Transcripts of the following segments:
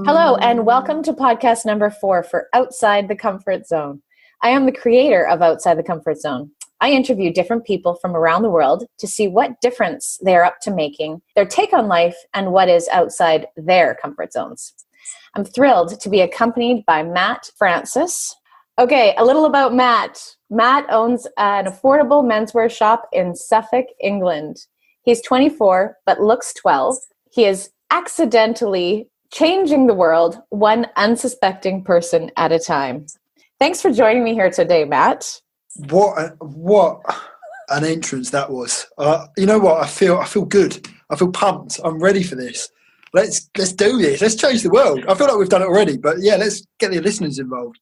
Hello, and welcome to podcast number 4 for Outside the Comfort Zone. I am the creator of Outside the Comfort Zone. I interview different people from around the world to see what difference they are up to making, their take on life, and what is outside their comfort zones. I'm thrilled to be accompanied by Matt Francis. Okay, a little about Matt. Matt owns an affordable menswear shop in Suffolk, England. He's 24, but looks 12. He is accidentally changing the world one unsuspecting person at a time. Thanks for joining me here today, Matt. What an entrance that was. You know what? I feel good. I feel pumped. I'm ready for this. Let's do this. Let's change the world. I feel like we've done it already, but yeah, let's get the listeners involved.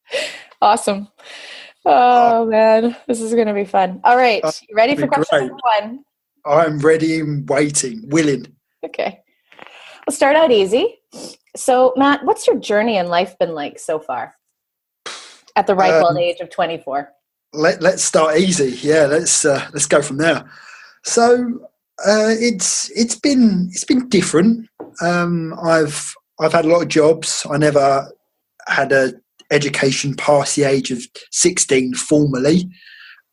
Awesome. Oh man, this is going to be fun. All right, you ready for question number 1? I'm ready and waiting, willing. Okay. We'll start out easy. So, Matt, what's your journey in life been like so far at the ripe old age of 24? Let's start easy. Yeah, let's go from there. So, it's been different. I've had a lot of jobs. I never had a education past the age of 16 formally.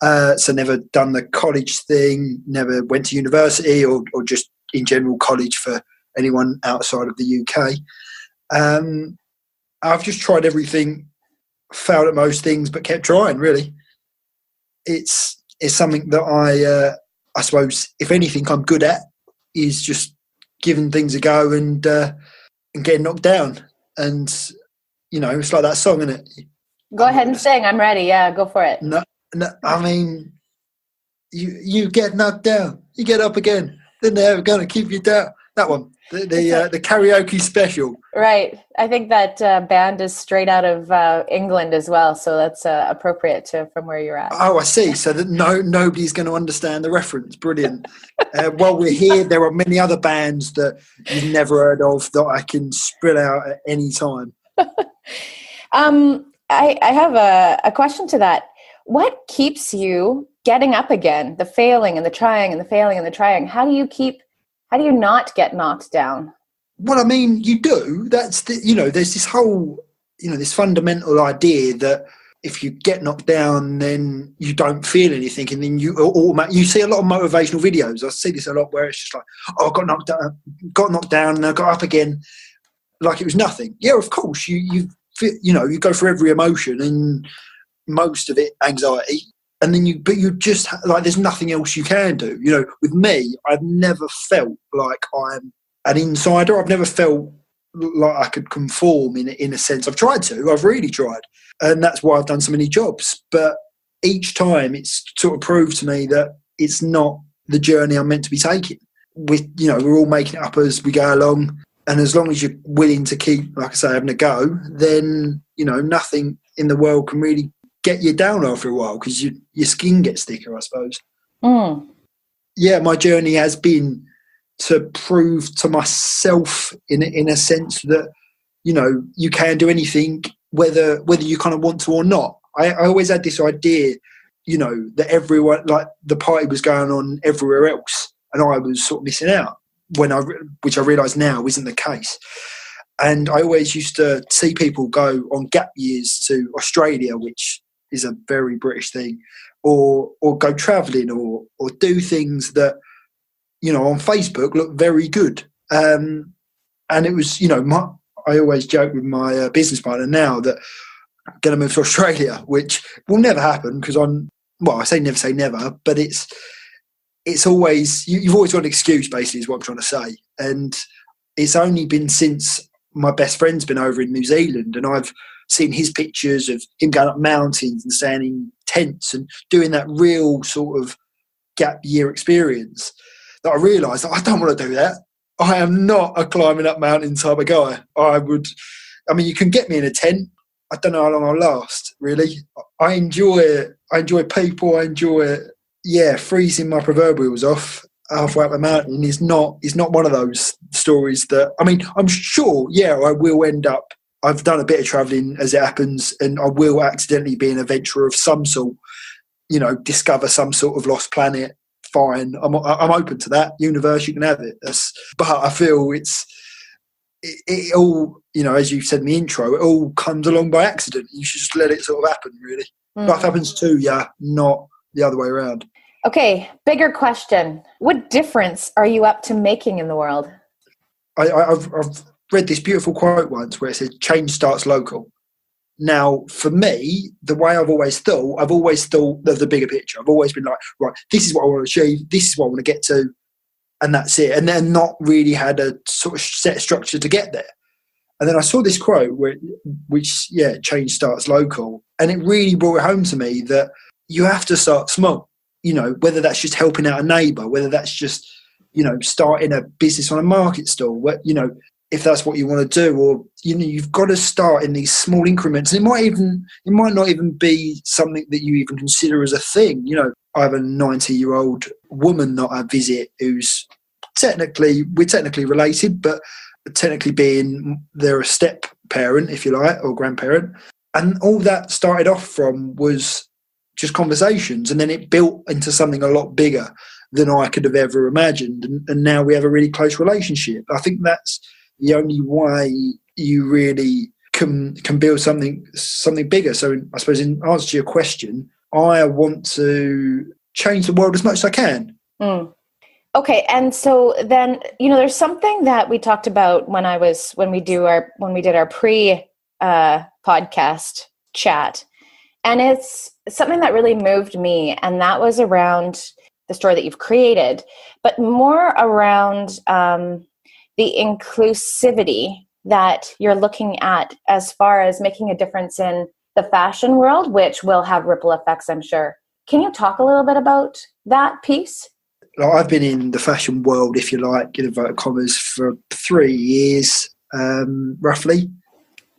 So never done the college thing, never went to university or just in general college for anyone outside of the UK. I've just tried everything, failed at most things, but kept trying, really. It's something that I suppose, if anything I'm good at, is just giving things a go and getting knocked down. And, you know, it's like that song, isn't it? Go ahead and sing. I'm ready. Yeah, go for it. No, I mean, you get knocked down, you get up again, then they're going to keep you down. That one, the karaoke special. Right. I think that band is straight out of England as well, so that's appropriate from where you're at. Oh, I see. So that nobody's going to understand the reference. Brilliant. While we're here, there are many other bands that you've never heard of that I can spread out at any time. I have a question to that. What keeps you getting up again? The failing and the trying and the failing and the trying. How do you not get knocked down? Well, I mean, you do. That's there's this whole, this fundamental idea that if you get knocked down, then you don't feel anything, and then you see a lot of motivational videos. I see this a lot where it's just like, oh, I got knocked down, and I got up again, like it was nothing. Yeah, of course, you go through every emotion, and most of it anxiety. And then but you just like, there's nothing else you can do. With me, I've never felt like I'm an insider. I've never felt like I could conform in a sense. I've tried to. I've really tried, and that's why I've done so many jobs. But each time, it's sort of proved to me that it's not the journey I'm meant to be taking. We're all making it up as we go along, and as long as you're willing to keep, like I say, having a go, then nothing in the world can really get you down after a while, because your skin gets thicker, I suppose. Mm. Yeah, my journey has been to prove to myself in a sense that, you can do anything, whether you kind of want to or not. I always had this idea, that everyone, like the party was going on everywhere else, and I was sort of missing out, which I realise now isn't the case. And I always used to see people go on gap years to Australia, which is a very British thing, or go travelling or do things that, on Facebook look very good. And it was, I always joke with my business partner now that I'm going to move to Australia, which will never happen because I say never say never, but it's always, you've always got an excuse, basically, is what I'm trying to say. And it's only been since my best friend's been over in New Zealand, and I've seen his pictures of him going up mountains and staying in tents and doing that real sort of gap year experience, that I realised that I don't want to do that. I am not a climbing up mountain type of guy. You can get me in a tent. I don't know how long I'll last, really. I enjoy people. I enjoy, freezing my proverbials off halfway up the mountain is not one of those stories that, I'm sure, I will end up, I've done a bit of travelling as it happens, and I will accidentally be an adventurer of some sort, discover some sort of lost planet, fine. I'm open to that. Universe, you can have it. But I feel it all, you know, as you said in the intro, it all comes along by accident. You should just let it sort of happen, really. Life happens to you, not the other way around. Okay, bigger question. What difference are you up to making in the world? I've read this beautiful quote once where it says, change starts local. Now, for me, the way I've always thought of the bigger picture. I've always been like, right, this is what I want to achieve, this is what I want to get to, and that's it. And then not really had a sort of set structure to get there. And then I saw this quote which change starts local. And it really brought it home to me that you have to start small, you know, whether that's just helping out a neighbour, whether that's just, you know, starting a business on a market stall, you know, if that's what you want to do, or, you know, you've got to start in these small increments. And it might not even be something that you even consider as a thing. You know, I have a 90-year-old woman that I visit who's we're technically related, but technically being they're a step parent, if you like, or grandparent. And all that started off from was just conversations, and then it built into something a lot bigger than I could have ever imagined. And now we have a really close relationship. I think that's the only way you really can build something bigger. So I suppose in answer to your question, I want to change the world as much as I can. Okay, and so then, you know, there's something that we talked about when we did our pre podcast chat, and it's something that really moved me, and that was around the story that you've created, but more around the inclusivity that you're looking at as far as making a difference in the fashion world, which will have ripple effects, I'm sure. Can you talk a little bit about that piece? Like, I've been in the fashion world, if you like, in inverted commas, for 3 years, roughly.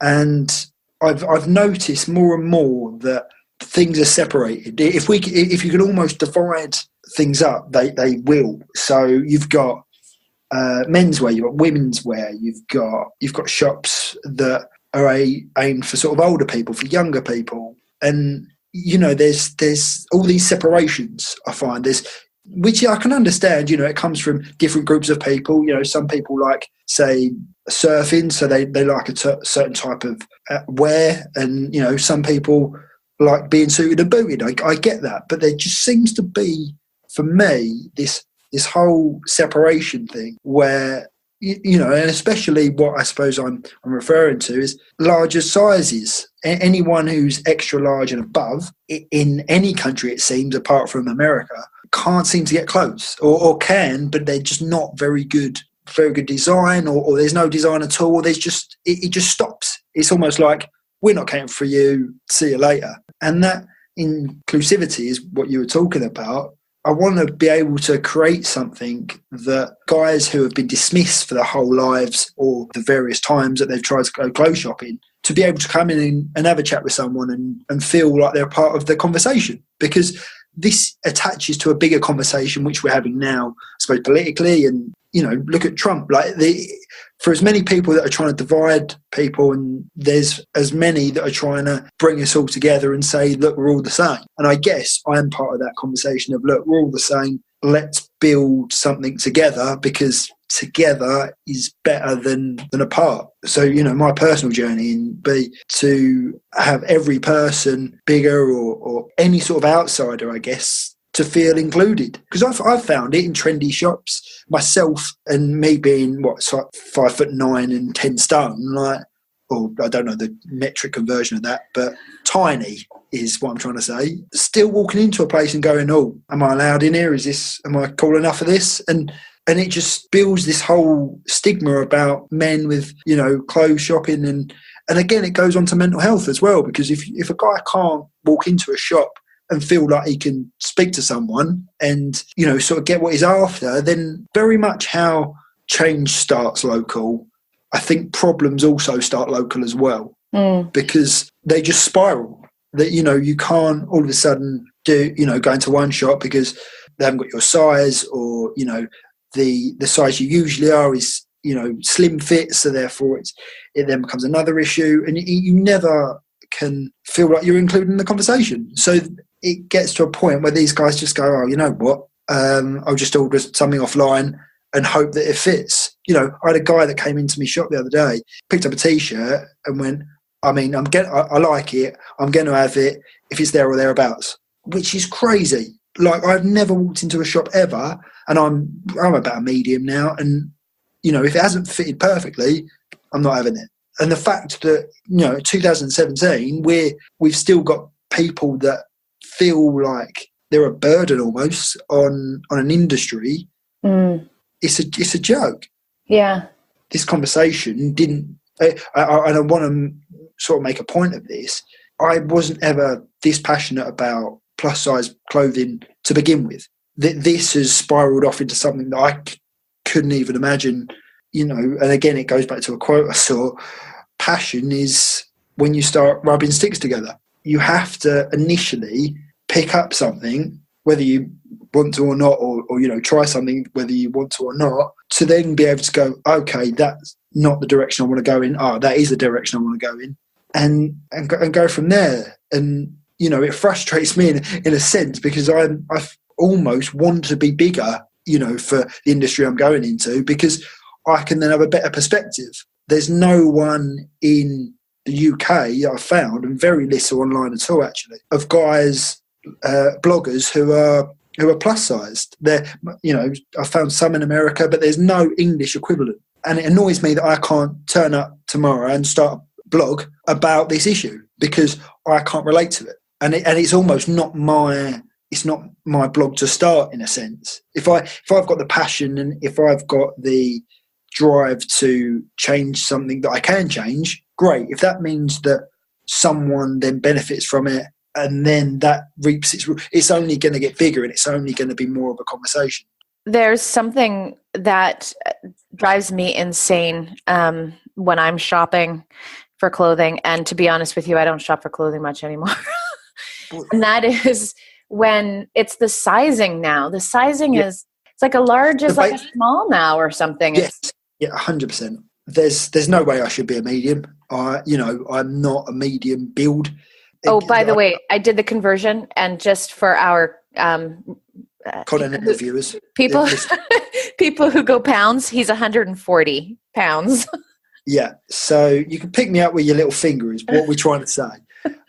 And I've noticed more and more that things are separated. If you can almost divide things up, they will. So you've got menswear, you've got women's wear, you've got shops that are aimed for sort of older people, for younger people, and you know there's all these separations. I find which I can understand. You know, it comes from different groups of people. You know, some people like, say, surfing, so they like a certain type of wear, and you know, some people like being suited and booted. I get that, but there just seems to be, for me, this whole separation thing where, you know, and especially what I suppose I'm referring to is larger sizes. Anyone who's extra large and above in any country, it seems, apart from America, can't seem to get close, or can, but they're just not very good design, or there's no design at all. There's just it just stops. It's almost like, we're not counting for you, see you later. And that inclusivity is what you were talking about. I want to be able to create something that guys who have been dismissed for their whole lives, or the various times that they've tried to go clothes shopping, to be able to come in and have a chat with someone and feel like they're part of the conversation. Because this attaches to a bigger conversation which we're having now, I suppose, politically. And, you know, look at Trump. Like, for as many people that are trying to divide people, and there's as many that are trying to bring us all together and say, look, we're all the same. And I guess I am part of that conversation of, look, we're all the same. Let's build something together, because together is better than apart. So, you know, my personal journey would be to have every person, bigger or any sort of outsider, I guess, to feel included. Because I've found it in trendy shops myself, and me being 5'9" and 10 stone, like, or I don't know the metric conversion of that, but tiny is what I'm trying to say. Still walking into a place and going, oh, am I allowed in here? Am I cool enough for this? And it just builds this whole stigma about men with, you know, clothes shopping. And again, it goes on to mental health as well, because if a guy can't walk into a shop and feel like he can speak to someone and, you know, sort of get what he's after, then very much how change starts local, I think problems also start local as well, because they just spiral. That, you know, you can't all of a sudden go into one shop because they haven't got your size, or, you know, the size you usually are is, you know, slim fit, so therefore it then becomes another issue, and you never can feel like you're included in the conversation. So it gets to a point where these guys just go, oh, you know what, I'll just order something offline and hope that it fits. You know, I had a guy that came into my shop the other day, picked up a T-shirt and went, I like it. I'm going to have it if it's there or thereabouts, which is crazy. Like, I've never walked into a shop ever, and I'm about a medium now, and you know, if it hasn't fitted perfectly, I'm not having it. And the fact that, you know, 2017, we've still got people that feel like they're a burden almost on an industry. It's a joke. Yeah. This conversation didn't. And I want to sort of make a point of this. I wasn't ever this passionate about plus size clothing to begin with. This has spiraled off into something that I couldn't even imagine. You know, and again, it goes back to a quote I saw. Passion is when you start rubbing sticks together. You have to initially pick up something, whether you want to or not, or you know, try something whether you want to or not, to then be able to go, okay, that's not the direction I want to go in. Oh, that is the direction I want to go in, and go from there. And you know, it frustrates me in a sense, because I almost want to be bigger, you know, for the industry I'm going into, because I can then have a better perspective. There's no one in the UK I've found, and very little online at all actually, of guys, bloggers who are plus sized. They're, you know, I found some in America, but there's no English equivalent. And it annoys me that I can't turn up tomorrow and start a blog about this issue, because I can't relate to it. And it's almost not my blog to start, in a sense. If I've got the passion, and if I've got the drive to change something that I can change, great. If that means that someone then benefits from it, and then that reaps it's only going to get bigger, and it's only going to be more of a conversation. There's something that drives me insane when I'm shopping for clothing. And to be honest with you, I don't shop for clothing much anymore. And that is when it's the sizing now. The sizing is, it's like a large is like a small now or something. Yes. Yeah, 100%. There's no way I should be a medium. I'm not a medium build. Oh, by the way, I did the conversion, and just for our content viewers, people who go pounds, he's 140 pounds. Yeah, so you can pick me up with your little finger is what we're trying to say.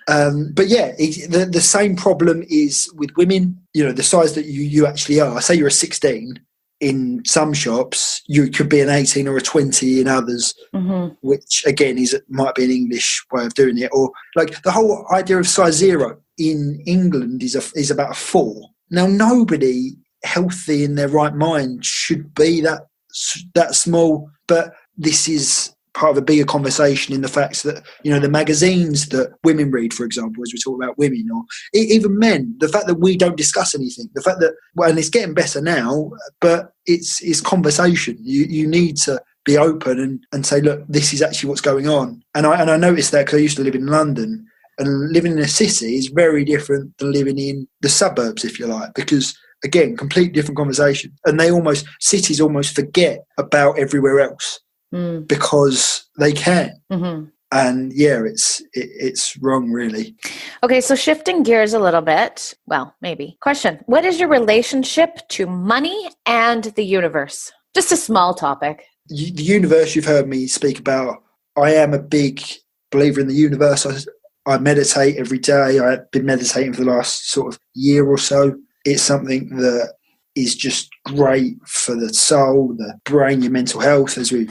But yeah, the same problem is with women. You know, the size that you actually are. Say you're a 16 in some shops, you could be an 18 or a 20 in others, which again might be an English way of doing it. Or like the whole idea of size 0 in England is about a 4. Now, nobody healthy in their right mind should be that small, but this is part of a bigger conversation in the fact that, you know, the magazines that women read, for example, as we talk about women, or even men, the fact that we don't discuss anything, the fact that, well, and it's getting better now, but it's conversation. You need to be open and say, look, this is actually what's going on. And I noticed that because I used to live in London, and living in a city is very different than living in the suburbs, if you like, because again, completely different conversation. And cities almost forget about everywhere else. Because they can. And yeah, it's wrong, really. Okay, so shifting gears a little bit. Well, maybe. Question: what is your relationship to money and the universe? Just a small topic. The universe, you've heard me speak about. I am a big believer in the universe. I meditate every day. I've been meditating for the last sort of year or so. It's something that is just great for the soul, the brain, your mental health, as we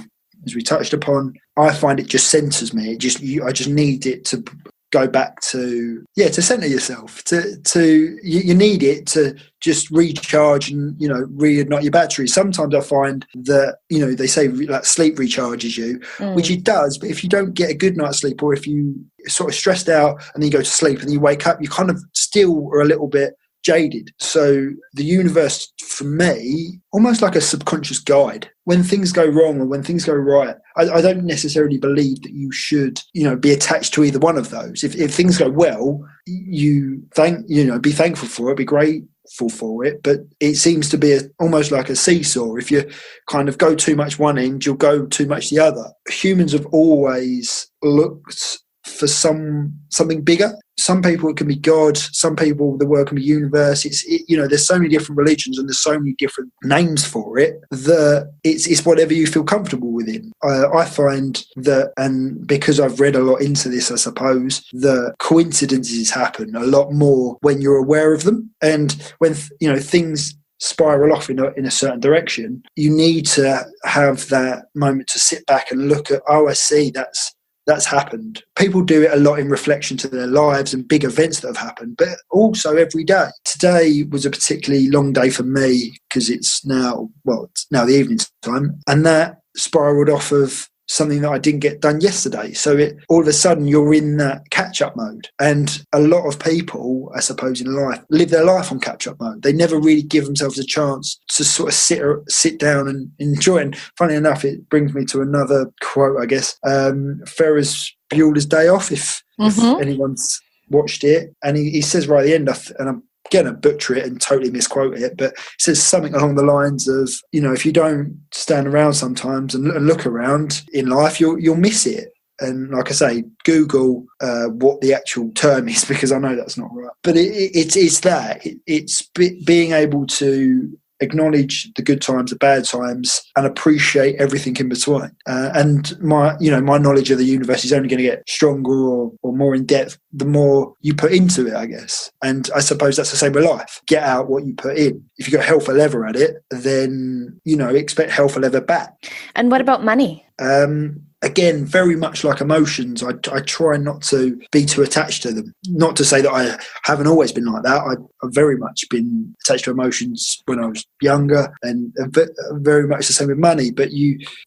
touched upon. I find it just centers me. I just need it to go back to center yourself. You need it to just recharge and, you know, reignite your battery. Sometimes I find that, you know, they say like sleep recharges you, which it does. But if you don't get a good night's sleep, or if you sort of stressed out and then you go to sleep and then you wake up, you kind of still are a little bit jaded. So the universe, for me, almost like a subconscious guide. When things go wrong or when things go right, I don't necessarily believe that you should, you know, be attached to either one of those. If things go well, be thankful for it, be grateful for it. But it seems to be almost like a seesaw. If you kind of go too much one end, you'll go too much the other. Humans have always looked for something bigger. Some people it can be God. Some people the word can be universe. There's so many different religions and there's so many different names for it that it's whatever you feel comfortable within. I find that, and because I've read a lot into this, I suppose, that coincidences happen a lot more when you're aware of them, and when things spiral off in a certain direction, you need to have that moment to sit back and look at, oh, I see, that's happened. People do it a lot in reflection to their lives and big events that have happened, but also every day. Today was a particularly long day for me because it's now the evening time, and that spiraled off of something that I didn't get done yesterday. So all of a sudden you're in that catch-up mode. And a lot of people, I suppose, in life live their life on catch-up mode. They never really give themselves a chance to sort of sit down and enjoy it. And funny enough, it brings me to another quote, I guess. Ferris Bueller's Day Off, if anyone's watched it. And he says right at the end, and I'm going to butcher it and totally misquote it, but it says something along the lines of, if you don't stand around sometimes and look around in life, you'll miss it. And like I say, Google what the actual term is, because I know that's not right. But it's being able to acknowledge the good times, the bad times, and appreciate everything in between. And my knowledge of the universe is only going to get stronger or more in depth the more you put into it, I guess. And I suppose that's the same with life. Get out what you put in. If you got hell for leather at it, then expect hell for leather back. And what about money? Again, very much like emotions, I try not to be too attached to them. Not to say that I haven't always been like that. I've very much been attached to emotions when I was younger, and very much the same with money. But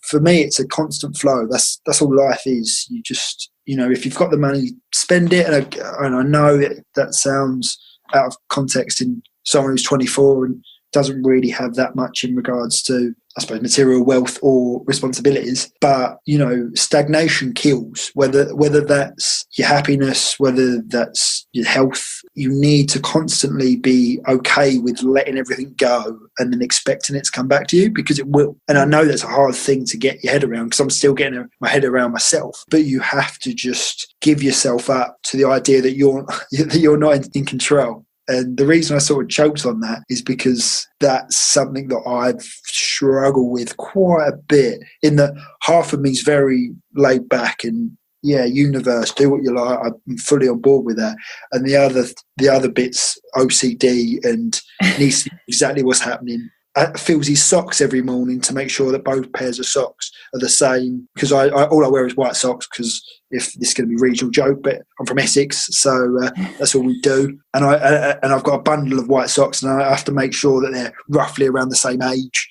for me, it's a constant flow. That's all life is. You just, if you've got the money, spend it. And I know that sounds out of context in someone who's 24 and doesn't really have that much in regards to, I suppose, material wealth or responsibilities. But, stagnation kills, whether that's your happiness, whether that's your health. You need to constantly be okay with letting everything go and then expecting it to come back to you, because it will. And I know that's a hard thing to get your head around, because I'm still getting my head around myself. But you have to just give yourself up to the idea that you're not in control. And the reason I sort of choked on that is because that's something that I've struggled with quite a bit, in that half of me is very laid back and, universe, do what you like. I'm fully on board with that. And the other bit's OCD and needs to know exactly what's happening. Fills his socks every morning to make sure that both pairs of socks are the same, because all I wear is white socks, because if this is going to be a regional joke, but I'm from Essex, so that's all we do. And I've got a bundle of white socks, and I have to make sure that they're roughly around the same age.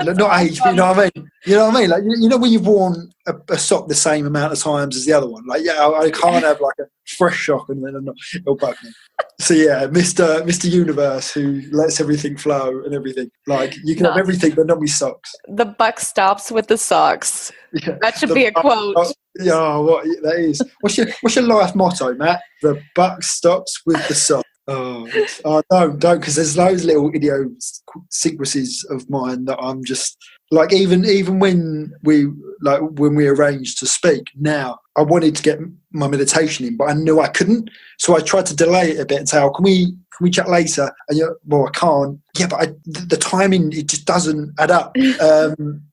Not age, but you know what I mean. You know what I mean? Like, when you've worn a sock the same amount of times as the other one. Like, I can't have like a fresh sock and then it'll bug me. So Mr. Universe, who lets everything flow and everything. Like, you can have everything, but not with socks. The buck stops with the socks. Yeah, that should be a quote. What that is. What's your life motto, Matt? The buck stops with the sock. Don't, because there's those little idiosyncrasies of mine that I'm just like, even when we arranged to speak. Now, I wanted to get my meditation in, but I knew I couldn't, so I tried to delay it a bit and say, can we chat later? And I can't. Yeah, but the timing, it just doesn't add up.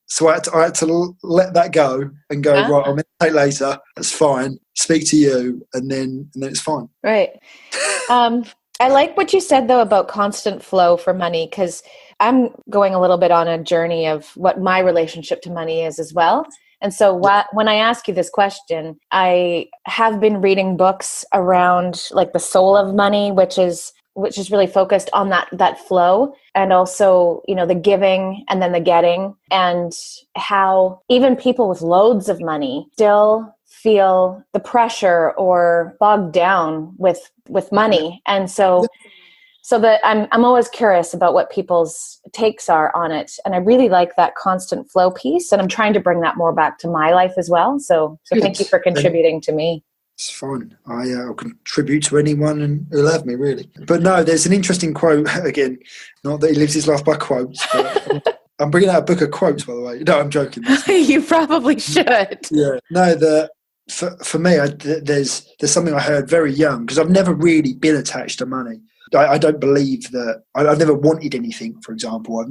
So I had to let that go and go, right, I'll meditate later. That's fine. Speak to you, and then it's fine. Right. I like what you said, though, about constant flow for money, because I'm going a little bit on a journey of what my relationship to money is as well. And so when I ask you this question, I have been reading books around like the soul of money, which is really focused on that flow, and also, the giving and then the getting, and how even people with loads of money still feel the pressure or bogged down with money. And so that I'm always curious about what people's takes are on it. And I really like that constant flow piece. And I'm trying to bring that more back to my life as well. So thank you for contributing to me. It's fine. I'll contribute to anyone and who'll have me, really. But no, there's an interesting quote, again, not that he lives his life by quotes, but I'm bringing out a book of quotes, by the way. No, I'm joking. You probably should. Yeah. No, for me, there's something I heard very young, because I've never really been attached to money. I don't believe that. I've never wanted anything, for example.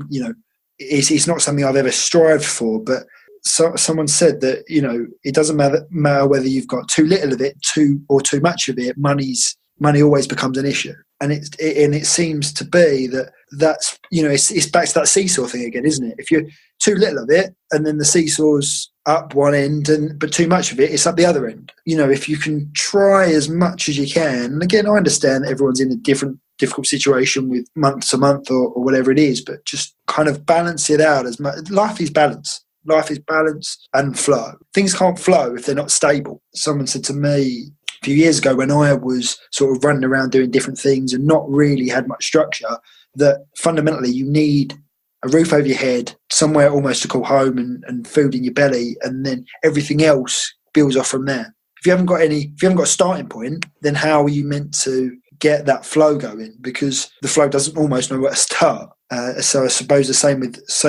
It's not something I've ever strived for. But someone said that, it doesn't matter whether you've got too little of it, too much of it. Money always becomes an issue, and it seems to be that's it's back to that seesaw thing again, isn't it? If you're too little of it, and then the seesaw's up one end, but too much of it, it's up the other end. If you can try as much as you can, and again, I understand that everyone's in a difficult situation with month to month or whatever it is, but just kind of balance it out as much. Life is balance. Life is balance and flow. Things can't flow if they're not stable. Someone said to me a few years ago, when I was sort of running around doing different things and not really had much structure, that fundamentally you need a roof over your head, somewhere almost to call home, and food in your belly, and then everything else builds off from there. If you haven't got a starting point, then how are you meant to get that flow going? Because the flow doesn't almost know where to start. So I suppose the same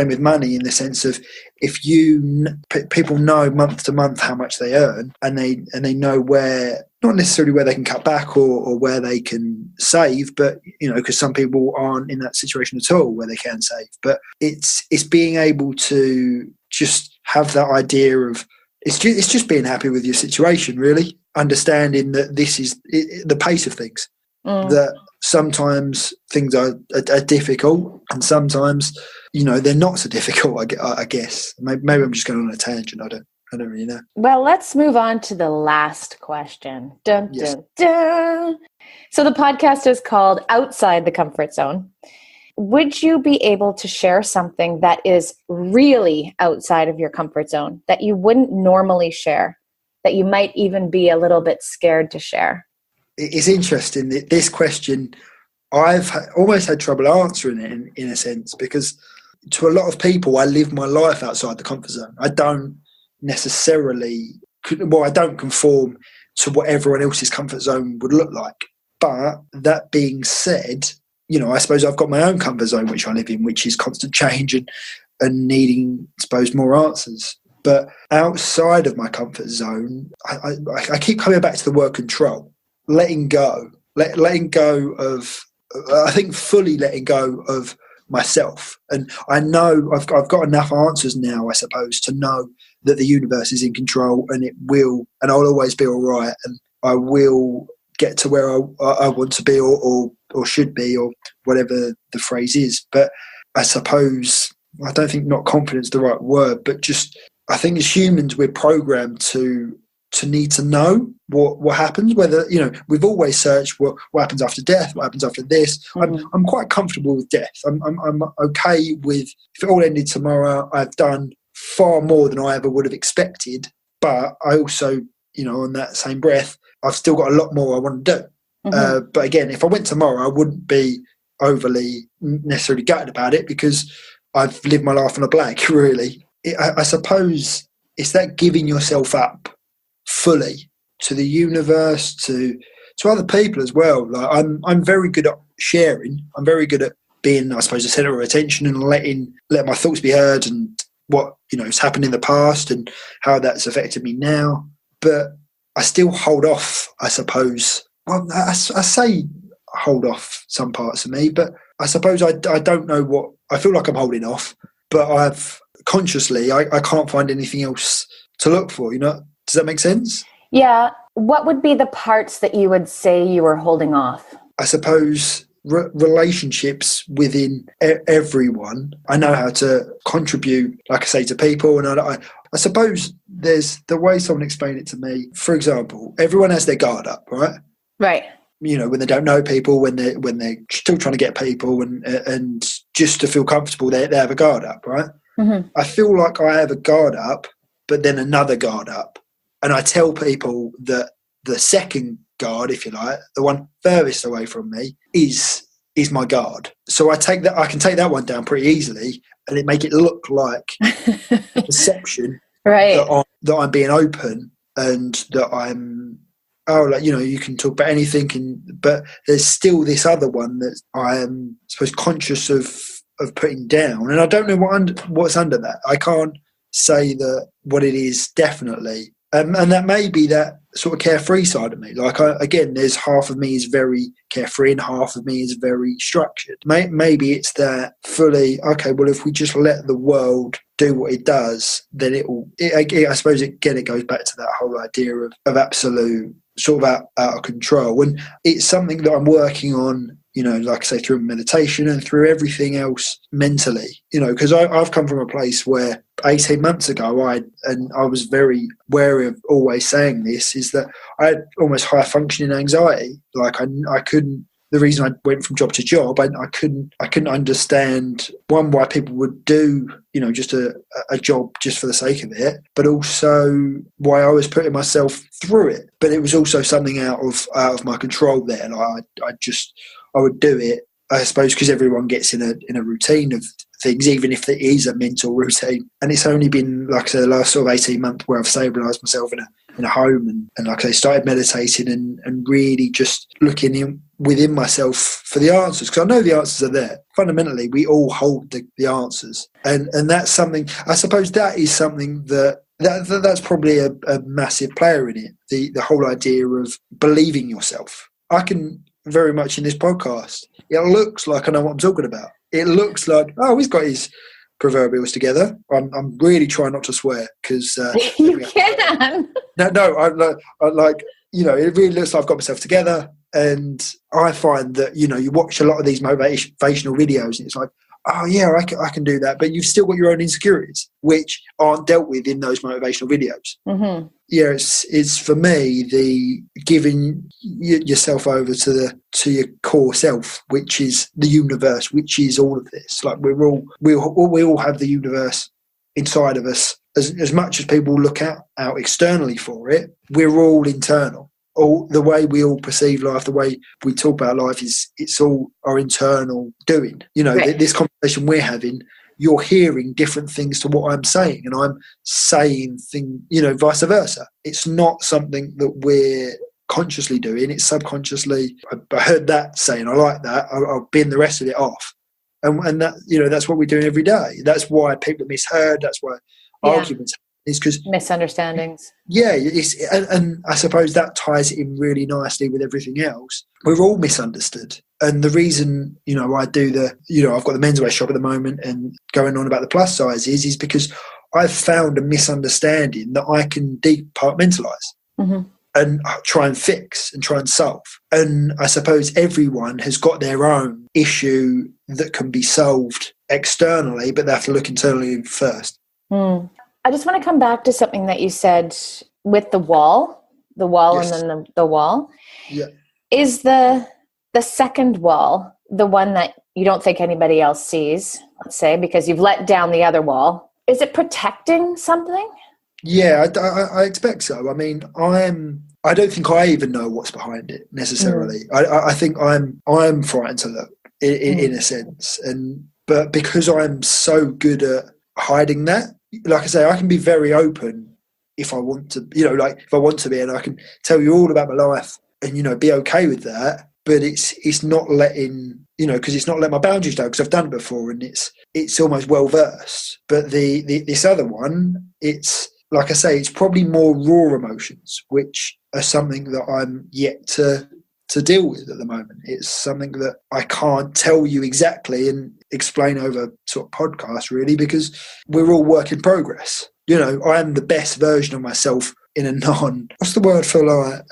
with money, in the sense of, if people know month to month how much they earn, and they know where, not necessarily where they can cut back or where they can save, but because some people aren't in that situation at all where they can save. But it's being able to just have that idea of, it's just being happy with your situation, really, understanding that this is the pace of things. That sometimes things are difficult, and sometimes they're not so difficult. I guess maybe I'm just going on a tangent. I don't really know. Well, let's move on to the last question. Dun, Yes. dun, dun. So the podcast is called Outside the Comfort Zone. Would you be able to share something that is really outside of your comfort zone, that you wouldn't normally share, that you might even be a little bit scared to share? It's interesting that this question, I've almost had trouble answering it in a sense, because to a lot of people, I live my life outside the comfort zone. I don't I don't conform to what everyone else's comfort zone would look like. But that being said, I suppose I've got my own comfort zone, which I live in, which is constant change and needing, I suppose, more answers. But outside of my comfort zone, I keep coming back to the word control. Letting go of, I think, fully letting go of myself. And I know I've got enough answers now, I suppose, to know that the universe is in control, and and I'll always be all right, and I will get to where I want to be or should be, or whatever the phrase is. But I suppose, I don't think not confidence is the right word, but just, I think as humans, we're programmed to need to know what happens, whether, we've always searched what happens after death, what happens after this. Mm-hmm. I'm quite comfortable with death. I'm okay with, if it all ended tomorrow, I've done far more than I ever would have expected. But I also, on that same breath, I've still got a lot more I want to do. Mm-hmm. But again, if I went tomorrow, I wouldn't be overly necessarily gutted about it, because I've lived my life on a blank, really. I suppose it's that giving yourself up fully to the universe, to other people as well. Like I'm very good at sharing. I'm very good at being, I suppose, the centre of attention, and letting my thoughts be heard, and what has happened in the past and how that's affected me now. But I still hold off, I suppose. Well, I say hold off some parts of me, but I suppose I don't know what I feel like I'm holding off. But I've consciously I can't find anything else to look for. Does that make sense? Yeah. What would be the parts that you would say you were holding off? I suppose relationships within everyone. I know how to contribute, like I say, to people. And I suppose there's the way someone explained it to me. For example, everyone has their guard up, right? Right. When they don't know people, when they're still trying to get people, and just to feel comfortable, they have a guard up, right? Mm-hmm. I feel like I have a guard up, but then another guard up. And I tell people that the second guard, if you like, the one furthest away from me, is my guard. So I can take that one down pretty easily, and it make it look like a perception, right, that I'm being open, and that I'm you can talk about anything, but there's still this other one that I am, I suppose, conscious of putting down, and I don't know what's under that. I can't say that what it is definitely. And that may be that sort of carefree side of me. Like, again, there's half of me is very carefree and half of me is very structured. Maybe it's that fully, okay, well, if we just let the world do what it does, then I suppose, again, it goes back to that whole idea of absolute sort of out of control. And it's something that I'm working on, like I say, through meditation and through everything else mentally, because I've come from a place where 18 months ago, I was very wary of always saying this, is that I had almost high functioning anxiety. Like I couldn't, the reason I went from job to job, I couldn't understand, one, why people would do, just a job just for the sake of it, but also why I was putting myself through it. But it was also something out of my control there. Like I would do it, I suppose, because everyone gets in a routine of things, even if it is a mental routine. And it's only been, like I said, the last sort of 18 months where I've stabilised myself in a home and like I say, started meditating and really just looking within myself for the answers, because I know the answers are there. Fundamentally, we all hold the answers, and that's something, I suppose, that is something that's probably a massive player in it. The whole idea of believing yourself. I can very much in this podcast, it looks like I know what I'm talking about. It looks like, oh, he's got his proverbials together. I'm really trying not to swear because you can. No, I like, it really looks like I've got myself together. And I find that, you watch a lot of these motivational videos and it's like, oh yeah, I can do that. But you've still got your own insecurities, which aren't dealt with in those motivational videos. Mm-hmm. Yeah, it's for me the giving yourself over to your core self, which is the universe, which is all of this. Like we all have the universe inside of us. As much as people look out externally for it, we're all internal. All the way we all perceive life, the way we talk about life it's all our internal doing. Right. This conversation we're having, you're hearing different things to what I'm saying, and I'm saying things, vice versa. It's not something that we're consciously doing, it's subconsciously. I heard that saying, I like that, I'll bin the rest of it off. And that, that's what we're doing every day. That's why people are misheard, that's why arguments is because misunderstandings. Yeah, and I suppose that ties it in really nicely with everything else. We're all misunderstood. And the reason, I do I've got the menswear shop at the moment and going on about the plus sizes is because I've found a misunderstanding that I can departmentalise and try and fix and try and solve. And I suppose everyone has got their own issue that can be solved externally, but they have to look internally first. I just want to come back to something that you said with the wall, yes. And then the wall. Yeah. Is the second wall the one that you don't think anybody else sees, let's say, because you've let down the other wall? Is it protecting something? Yeah, I expect so. I mean, I don't think I even know what's behind it necessarily. I think I'm frightened to look in a sense. But because I'm so good at hiding that, like I say, I can be very open if I want to, if I want to be, and I can tell you all about my life and, be okay with that. But it's not letting, because it's not letting my boundaries down, because I've done it before and it's almost well versed. But this other one, it's, like I say, it's probably more raw emotions, which are something that I'm yet to deal with at the moment. It's something that I can't tell you exactly and explain over sort of podcast really, because we're all work in progress. I am the best version of myself in a what's the word for like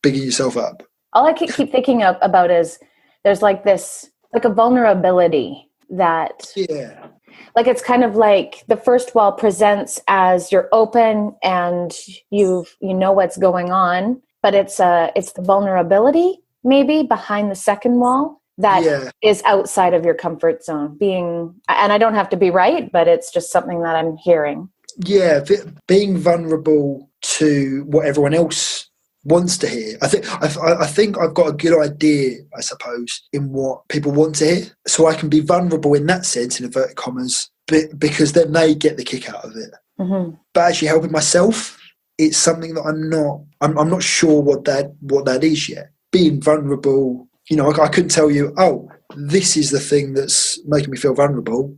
bigging yourself up? All I keep thinking about is there's like this, like a vulnerability that, yeah, like it's kind of like the first wall presents as you're open and you know what's going on, but it's the vulnerability maybe behind the second wall that is outside of your comfort zone. And I don't have to be right, but it's just something that I'm hearing. Yeah, being vulnerable to what everyone else wants to hear. I think I've got a good idea, I suppose, in what people want to hear. So I can be vulnerable in that sense, in inverted commas, because then they get the kick out of it. Mm-hmm. But actually helping myself, it's something that I'm not sure what that is yet. Being vulnerable, I couldn't tell you, oh, this is the thing that's making me feel vulnerable.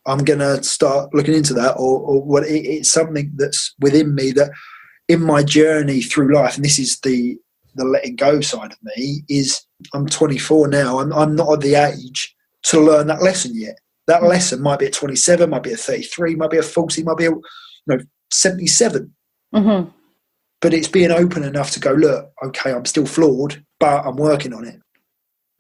I'm going to start looking into that, or what. It's something that's within me that in my journey through life, and this is the letting go side of me, is I'm 24 now. I'm not at the age to learn that lesson yet. That lesson might be at 27, might be at 33, might be at 40, might be at 77. Mm-hmm. But it's being open enough to go, look, okay, I'm still flawed, but I'm working on it.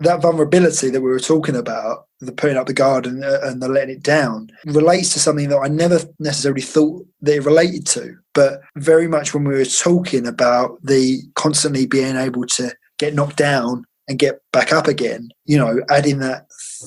That vulnerability that we were talking about, the putting up the guard and the letting it down, relates to something that I never necessarily thought that it related to. But very much when we were talking about the constantly being able to get knocked down and get back up again, adding that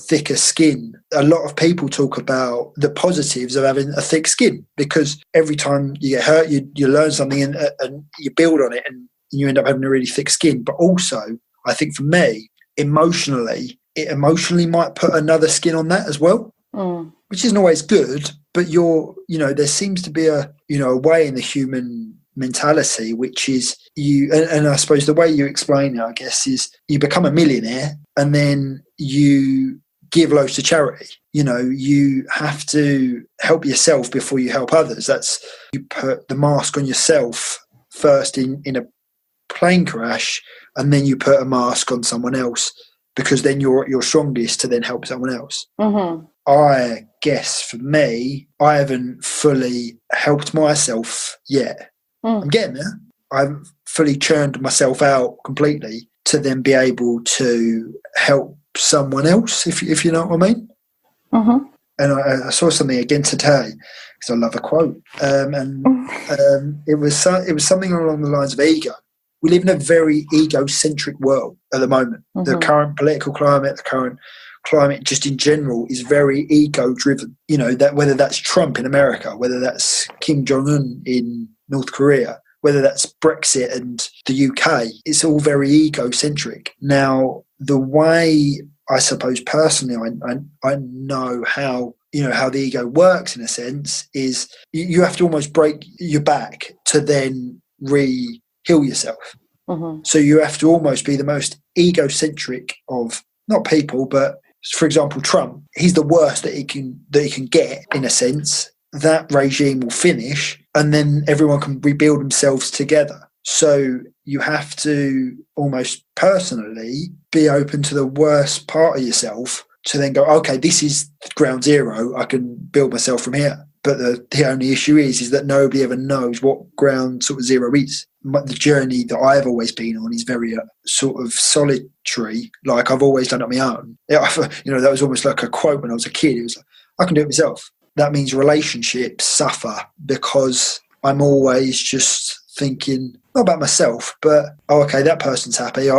thicker skin. A lot of people talk about the positives of having a thick skin, because every time you get hurt, you learn something and you build on it and you end up having a really thick skin. But also, I think for me, it emotionally might put another skin on that as well, which isn't always good. But there seems to be a way in the human mentality, which is and I suppose the way you explain it, I guess, is you become a millionaire and then you give loads to charity. You have to help yourself before you help others. That's, you put the mask on yourself first in a plane crash, and then you put a mask on someone else, because then you're at your strongest to then help someone else. Mm-hmm. I guess for me, I haven't fully helped myself yet. I'm getting there. I haven't fully churned myself out completely to then be able to help someone else, if you know what I mean. Mm-hmm. And I saw something again today, because I love a quote, it was something along the lines of ego. We live in a very egocentric world at the moment. Mm-hmm. The current political climate, the current climate just in general is very ego-driven. That whether that's Trump in America, whether that's Kim Jong-un in North Korea, whether that's Brexit and the UK, it's all very egocentric. Now, the way, I suppose personally, I know how how the ego works in a sense, is you have to almost break your back to then heal yourself. Mm-hmm. So you have to almost be the most egocentric of, not people, but for example, Trump. He's the worst that he can get, in a sense. That regime will finish, and then everyone can rebuild themselves together. So you have to almost personally be open to the worst part of yourself to then go, okay, this is ground zero. I can build myself from here. But the only issue is that nobody ever knows what ground sort of zero is. The journey that I've always been on is very sort of solitary. Like, I've always done it on my own. That was almost like a quote when I was a kid. It was like, I can do it myself. That means relationships suffer because I'm always just thinking not about myself, but, okay, that person's happy.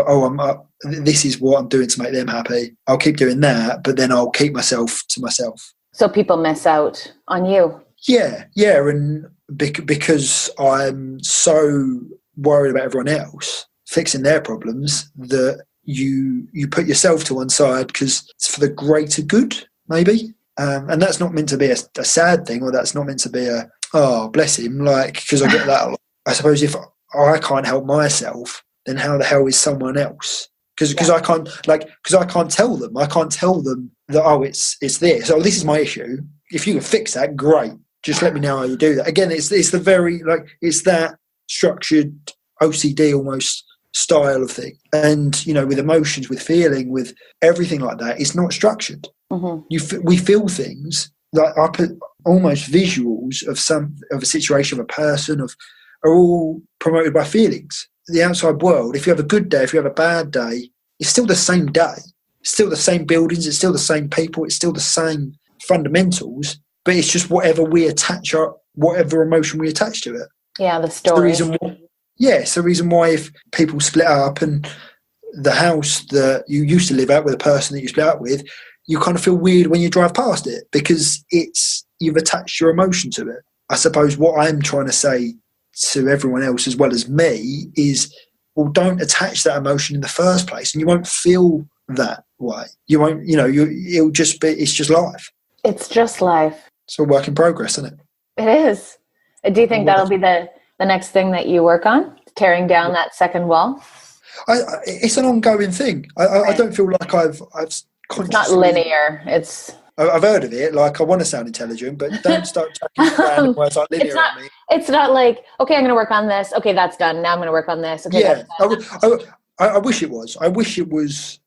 This is what I'm doing to make them happy. I'll keep doing that, but then I'll keep myself to myself. So people miss out on you. Yeah, and because I'm so worried about everyone else fixing their problems that you put yourself to one side because it's for the greater good, maybe. And that's not meant to be a sad thing, or that's not meant to be bless him, because I get that a lot. I suppose if I can't help myself, then how the hell is someone else? Because I can't tell them. I can't tell them that, it's this. Oh, this is my issue. If you can fix that, great. Just let me know how you do that. Again, it's the very, it's that structured OCD almost style of thing. And, with emotions, with feeling, with everything like that, it's not structured. Mm-hmm. We feel things, like I put almost visuals of a situation, of a person, are all promoted by feelings. The outside world, if you have a good day, if you have a bad day, it's still the same day. It's still the same buildings, it's still the same people, it's still the same fundamentals, but it's just whatever emotion we attach to it. Yeah, the story. It's the reason why if people split up and the house that you used to live at with the person that you split up with, you kind of feel weird when you drive past it because you've attached your emotion to it. I suppose what I'm trying to say to everyone else as well as me is, well, don't attach that emotion in the first place and you won't feel that way. You won't, it'll just be, it's just life. It's just life. It's a work in progress, isn't it? It is. Do you think that'll be the next thing that you work on, tearing down that second wall? It's an ongoing thing. I don't feel like I've consciously... It's not linear. It's I've heard of it. Like, I want to sound intelligent, but don't start chucking random words like linear at me. It's not like, okay, I'm going to work on this. Okay, that's done. Now I'm going to work on this. Okay, Yeah, that's done. I wish it was. I wish it was.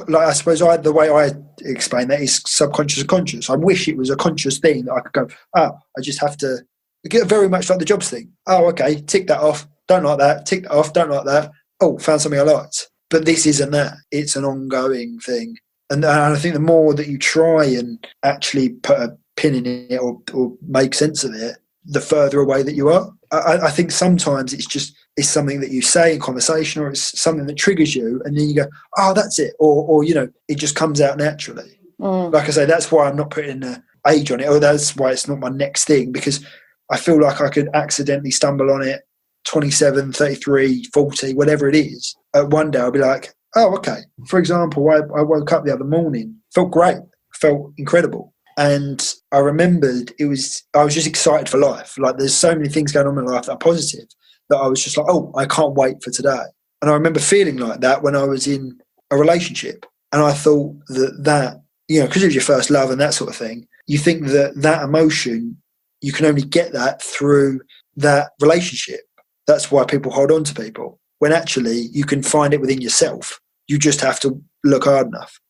Like, I suppose the way I explain that is subconscious and conscious. I wish it was a conscious thing that I could go, I just have to get very much like the jobs thing. Oh, okay, tick that off. Don't like that. Tick that off. Don't like that. Oh, found something I liked. But this isn't that. It's an ongoing thing. And I think the more that you try and actually put a pin in it or make sense of it, the further away that you are. I think sometimes it's something that you say in conversation, or it's something that triggers you, and then you go, oh, that's it. Or it just comes out naturally. Like I say, that's why I'm not putting an age on it, or that's why it's not my next thing, because I feel like I could accidentally stumble on it 27, 33, 40, whatever it is. One day I'll be like, oh, okay. For example, I woke up the other morning, felt great, felt incredible. And I remembered I was just excited for life. Like, there's so many things going on in my life that are positive that I was just like, oh, I can't wait for today. And I remember feeling like that when I was in a relationship. And I thought that because it was your first love and that sort of thing, you think that emotion, you can only get that through that relationship. That's why people hold on to people, when actually you can find it within yourself. You just have to look hard enough.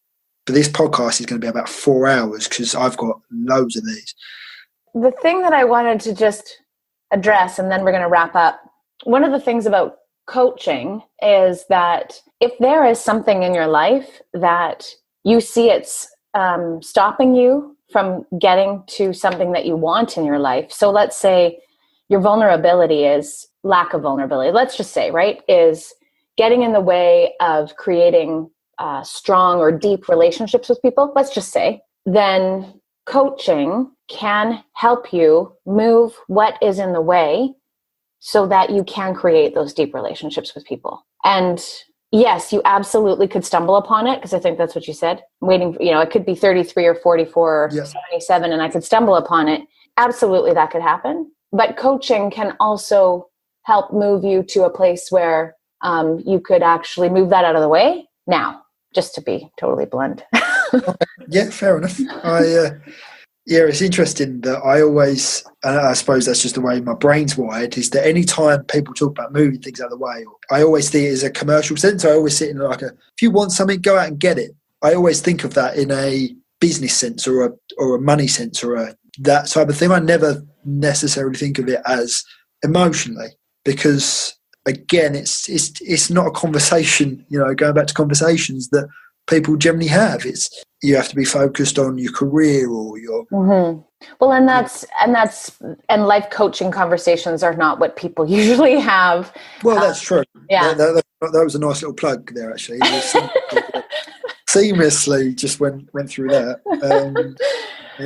But this podcast is going to be about 4 hours because I've got loads of these. The thing that I wanted to just address, and then we're going to wrap up. One of the things about coaching is that if there is something in your life that you see it's stopping you from getting to something that you want in your life. So let's say your vulnerability is lack of vulnerability. Let's just say, right, is getting in the way of creating strong or deep relationships with people, let's just say, then coaching can help you move what is in the way so that you can create those deep relationships with people. And yes, you absolutely could stumble upon it, because I think that's what you said. Waiting, it could be 33 or 44 or 77 and I could stumble upon it. Absolutely, that could happen. But coaching can also help move you to a place where you could actually move that out of the way now. Just to be totally blunt. Okay. Yeah, fair enough. It's interesting that I always, and I suppose that's just the way my brain's wired, is that any time people talk about moving things out of the way, I always see it as a commercial sense. I always see it in like if you want something, go out and get it. I always think of that in a business sense or a money sense or that type of thing. I never necessarily think of it as emotionally, because again, it's not a conversation, going back to conversations that people generally have. It's, you have to be focused on your career or your... Mm-hmm. Well, and life coaching conversations are not what people usually have. Well, that's true. Yeah. That was a nice little plug there, actually. Seamlessly just went through that.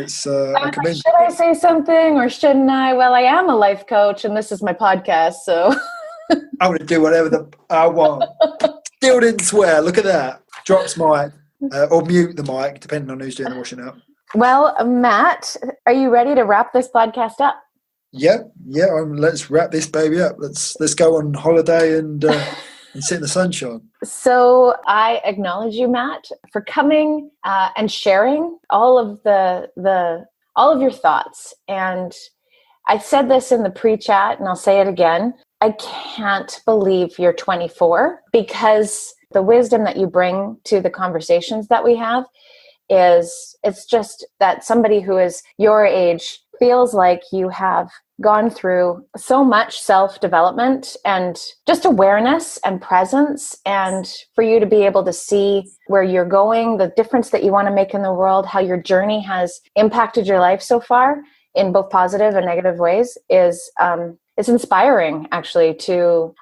Should I say something or shouldn't I? Well, I am a life coach and this is my podcast, so... I'm going to do whatever I want. Still didn't swear. Look at that. Drops mic or mute the mic, depending on who's doing the washing up. Well, Matt, are you ready to wrap this podcast up? Yeah. Let's wrap this baby up. Let's go on holiday and sit in the sunshine. So I acknowledge you, Matt, for coming and sharing all of all of your thoughts. And I said this in the pre-chat, and I'll say it again. I can't believe you're 24, because the wisdom that you bring to the conversations that we have it's just that somebody who is your age feels like you have gone through so much self-development and just awareness and presence, and for you to be able to see where you're going, the difference that you want to make in the world, how your journey has impacted your life so far in both positive and negative ways is it's inspiring, actually.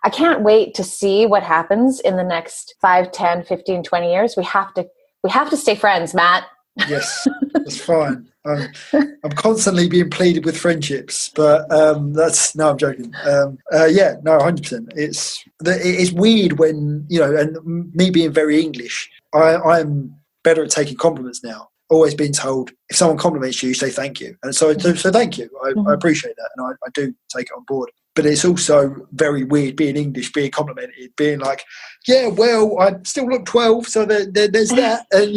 I can't wait to see what happens in the next 5, 10, 15, 20 years. We have to stay friends, Matt. Yes, that's fine. I'm constantly being pleaded with friendships, but no, I'm joking. 100%. It's weird when, and me being very English, I'm better at taking compliments now. Always been told, if someone compliments you, say thank you. And so thank you. I appreciate that. And I do take it on board. But it's also very weird being English, being complimented, being like, yeah, well, I still look 12. So there's that. And,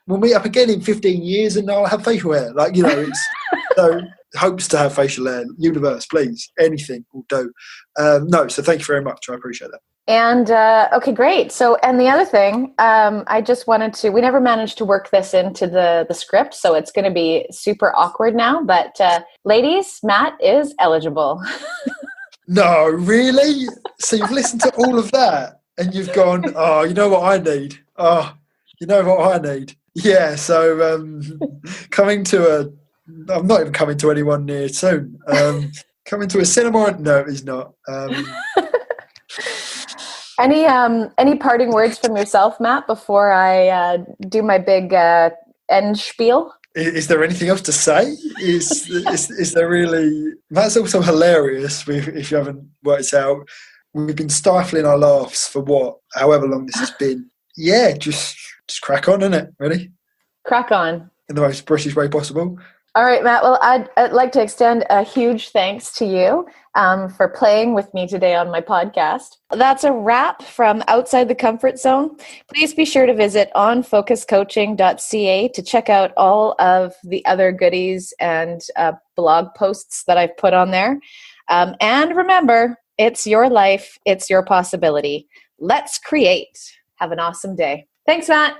we'll meet up again in 15 years and I'll have facial hair. Like, you know, it's so hopes to have facial hair. Universe, please, anything will do. No, so thank you very much. I appreciate that. And okay, great. So, and the other thing, I just wanted to, we never managed to work this into the script, so it's going to be super awkward now, but ladies, Matt is eligible. No, really? So you've listened to all of that and you've gone, oh, you know what I need? Oh, you know what I need? Yeah, so I'm not even coming to anyone near soon. Coming to a cinema? No, he's not. Any parting words from yourself, Matt, before I do my big end spiel? Is there anything else to say? Is there really? That's also hilarious. If you haven't worked it out, we've been stifling our laughs for however long this has been. Yeah, just crack on, innit? Ready? Crack on. In the most British way possible. All right, Matt. Well, I'd like to extend a huge thanks to you for playing with me today on my podcast. That's a wrap from Outside the Comfort Zone. Please be sure to visit onfocuscoaching.ca to check out all of the other goodies and blog posts that I've put on there. And remember, it's your life. It's your possibility. Let's create. Have an awesome day. Thanks, Matt.